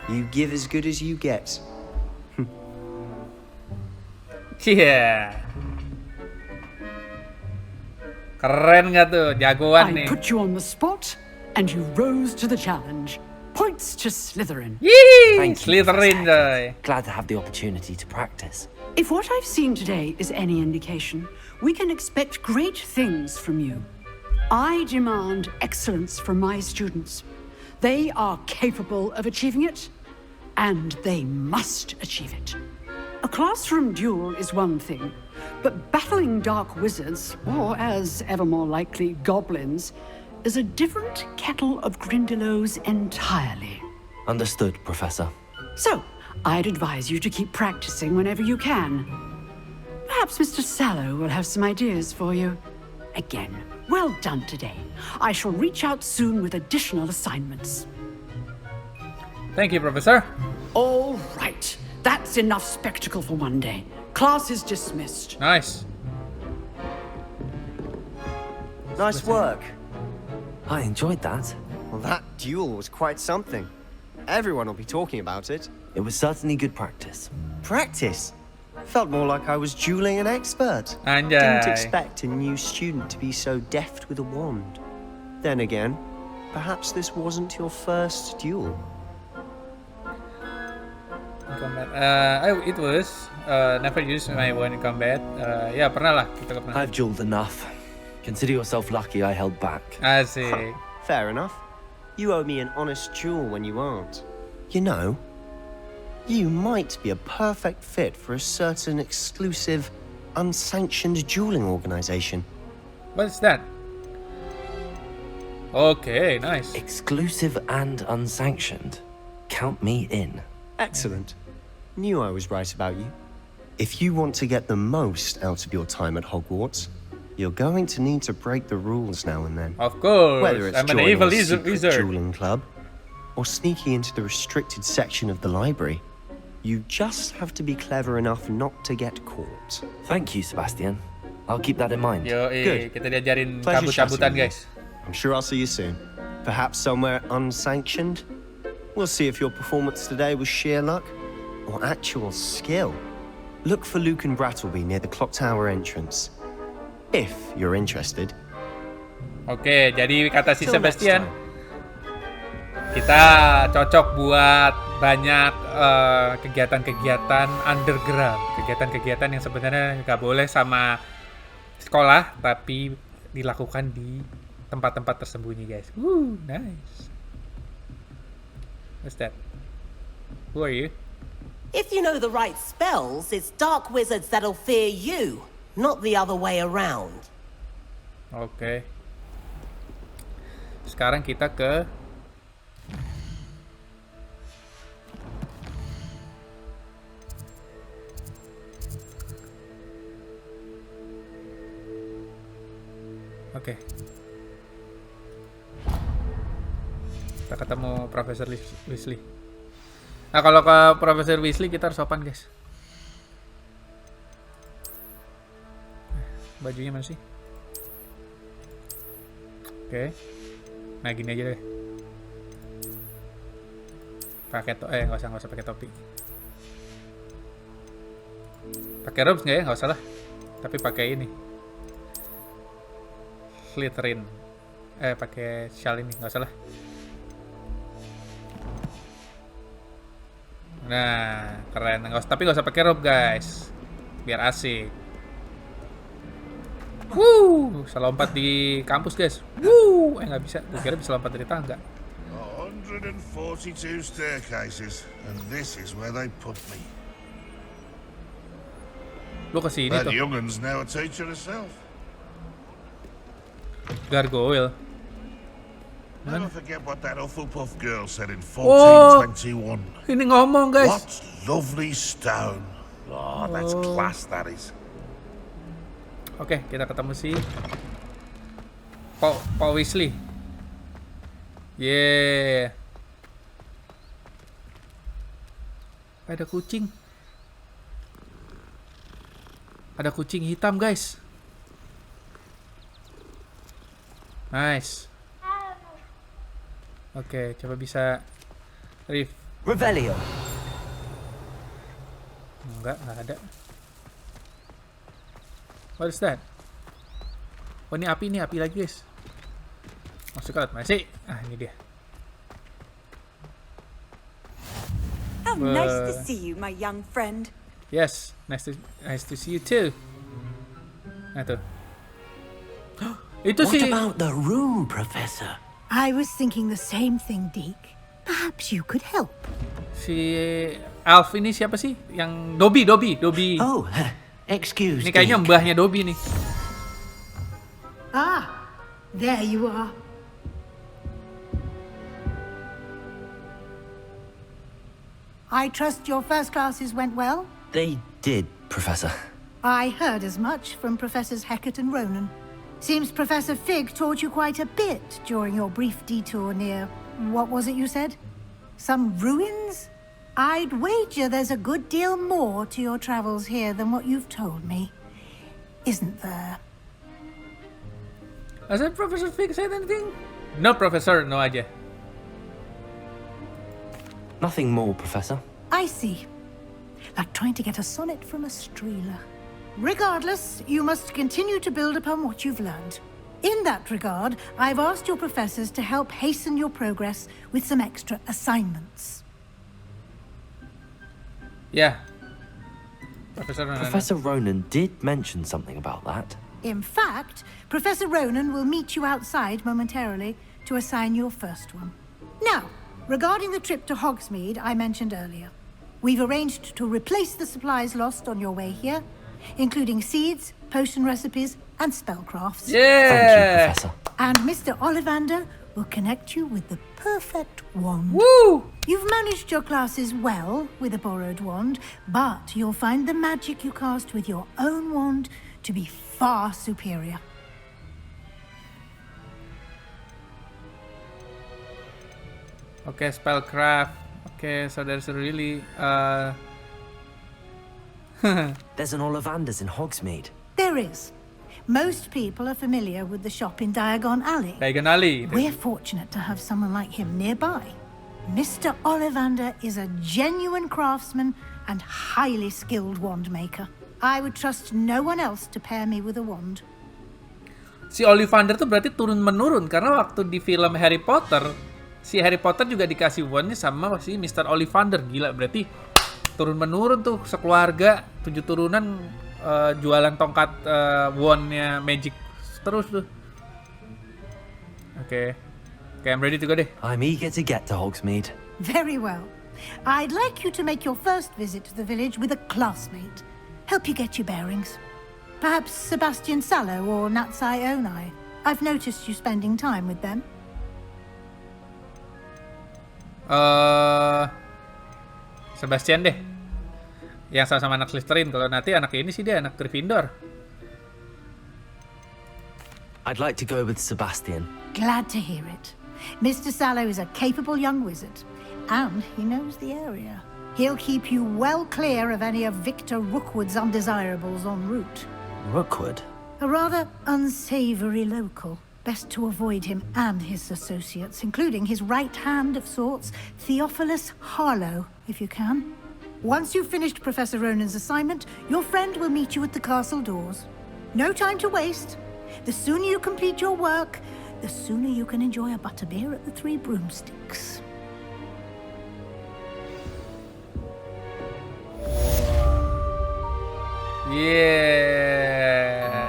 You give as good as you get. Yeah. Keren gak tuh, jagoan nih. I put you on the spot, and you rose to the challenge. Points to Slytherin. Yee! Thank you, Slytherin, guy. Glad to have the opportunity to practice. If what I've seen today is any indication, we can expect great things from you. I demand excellence from my students. They are capable of achieving it, and they must achieve it. A classroom duel is one thing, but battling dark wizards, or as ever more likely, goblins, is a different kettle of Grindylows entirely. Understood, Professor. So, I'd advise you to keep practicing whenever you can. Perhaps Mr. Sallow will have some ideas for you. Again, well done today. I shall reach out soon with additional assignments. Thank you, Professor. All right. That's enough spectacle for one day. Class is dismissed. Nice. Nice work. I enjoyed that. Well, that duel was quite something. Everyone will be talking about it. It was certainly good practice. Practice? Felt more like I was dueling an expert. Anjay. Didn't expect a new student to be so deft with a wand. Then again, perhaps this wasn't your first duel. Combat. It was never used my wand in combat. Ya pernah lah kita pernah. I've dueled enough. Consider yourself lucky I held back. Asik. Fair enough. You owe me an honest duel when you aren't. You know, you might be a perfect fit for a certain exclusive, unsanctioned dueling organization. What's that? Okay, nice. Exclusive and unsanctioned. Count me in. Excellent. Knew I was right about you. If you want to get the most out of your time at Hogwarts, you're going to need to break the rules now and then. Of course. Whether it's I'm an joining evil a secret wizard. dueling club or sneaking into the restricted section of the library, you just have to be clever enough not to get caught. Thank you, Sebastian. I'll keep that in mind. Yo, Good. kita diajarin Pleasure cabut-cabutan, chatting with you. guys. I'm sure I'll see you soon. Perhaps somewhere unsanctioned. We'll see if your performance today was sheer luck or actual skill. Look for Luke and Brattleby near the clock tower entrance. If you're interested. Oke, jadi kata si Till next Sebastian, Kita cocok buat banyak kegiatan-kegiatan underground, kegiatan-kegiatan yang sebenarnya nggak boleh sama sekolah, tapi dilakukan di tempat-tempat tersembunyi, guys. Nice. What's that? Who are you? If you know the right spells, it's dark wizards that'll fear you, not the other way around. Oke. Sekarang kita ke Oke. Kita ketemu Profesor Weasley. Nah, kalau ke Profesor Weasley kita harus sopan, guys. Bajunya mana sih? Oke. Nah, gini aja deh. Pakai nggak usah pakai topi. Pakai robes nggak ya? Nggak usah lah. Tapi pakai ini. Slytherin. Pakai shawl ini, nggak usah lah. Nah, keren. Tapi nggak usah pakai robe, guys. Biar asik. Bisa lompat di kampus, guys. Nggak bisa. Gue kira bisa lompat dari tangga. 142 staircases, and this is where they put me. Lu kesini That tuh. youngun's now a teacher herself. Gargoyle. Never forget what that Hufflepuff girl said in 1421. Ini ngomong, guys. What lovely stone. Oh, that's class, that is. Oke, kita ketemu si Pak Weasley. Yeah. Ada kucing. Ada kucing hitam, guys. Nice. Oke, coba bisa Revelio. Enggak ada. What is that? Oh, ini api lagi, guys. Masuk ke masih. Ini dia. How nice to see you, my young friend. Yes, nice to see you too. Nah, tuh. Itu What sih. about the room, Professor? I was thinking the same thing, Deke. Perhaps you could help. Si Alf ini siapa sih? Yang Dobby. Oh, excuse me. Ini kayaknya mbahnya Dobby nih. Ah, there you are. I trust your first classes went well? They did, Professor. I heard as much from Professors Hecat and Ronan. Seems Professor Fig taught you quite a bit during your brief detour near... What was it you said? Some ruins? I'd wager there's a good deal more to your travels here than what you've told me. Isn't there? Has Professor Fig said anything? No, Professor. No aja. Nothing more, Professor. I see. Like trying to get a sonnet from a streeler. Regardless, you must continue to build upon what you've learned. In that regard, I've asked your professors to help hasten your progress with some extra assignments. Yeah. Professor Ronan did mention something about that. In fact, Professor Ronan will meet you outside momentarily to assign your first one. Now, regarding the trip to Hogsmeade I mentioned earlier, we've arranged to replace the supplies lost on your way here, including seeds, potion recipes, and spellcrafts. Yeah! Thank you, Professor. And Mr. Ollivander will connect you with the perfect wand. Woo! You've managed your classes well with a borrowed wand, but you'll find the magic you cast with your own wand to be far superior. Okay, spellcraft. Okay, so there's a really There's an Ollivander's in Hogsmeade. There is. Most people are familiar with the shop in Diagon Alley. Diagon Alley. We're fortunate to have someone like him nearby. Mr. Ollivander is a genuine craftsman and highly skilled wand maker. I would trust no one else to pair me with a wand. Si Ollivander tuh berarti turun-menurun karena waktu di film Harry Potter si Harry Potter juga dikasih wand-nya sama si Mr. Ollivander. Gila, berarti turun-menurun tuh sekeluarga, 7 turunan jualan tongkat wand-nya magic terus tuh. Oke, I'm ready to go deh. I'm eager to get to Hogsmeade. Very well. I'd like you to make your first visit to the village with a classmate. Help you get your bearings. Perhaps Sebastian Sallow or Natsai Onai. I've noticed you spending time with them. Sebastian deh. Yang sama-sama anak Slytherin. Kalau nanti anak ini sih dia anak Gryffindor. I'd like to go with Sebastian. Glad to hear it. Mr. Sallow is a capable young wizard, and he knows the area. He'll keep you well clear of any of Victor Rookwood's undesirables en route. Rookwood? A rather unsavory local. Best to avoid him and his associates, including his right hand of sorts, Theophilus Harlow, if you can. Once you've finished Professor Ronan's assignment, your friend will meet you at the castle doors. No time to waste. The sooner you complete your work, the sooner you can enjoy a butterbeer at the Three Broomsticks. Yeah.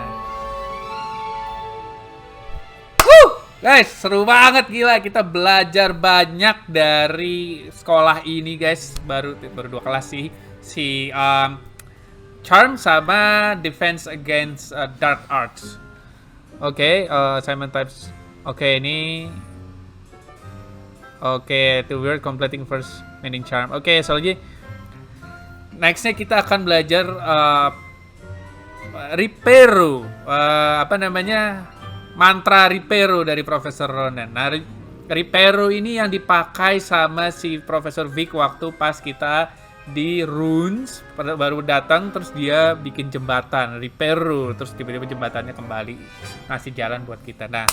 Guys, seru banget, gila. Kita belajar banyak dari sekolah ini, guys. Baru 2 kelas sih. Si Charm sama Defense Against Dark Arts. Oke, assignment types. Oke, ini to word completing first meaning charm. Oke, selanjutnya nextnya kita akan belajar Ripero, mantra Ripero dari Profesor Ronan. Nah, Ripero ini yang dipakai sama si Profesor Vic waktu pas kita di Runes baru datang, terus dia bikin jembatan Ripero, terus tiba-tiba jembatannya kembali ngasih jalan buat kita. Nah,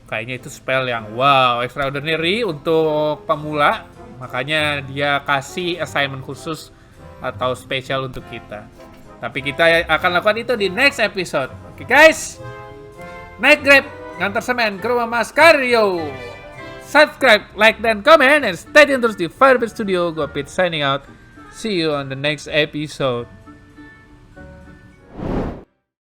kayaknya itu spell yang wow, extraordinary untuk pemula, makanya dia kasih assignment khusus atau spesial untuk kita. Tapi kita akan lakukan itu di next episode. Oke, guys, night grab ngantar semen ke rumah Mas Karyo. Subscribe, like, dan komen, and stay tuned terus di Firebird Studio. Gue Pete signing out. See you on the next episode.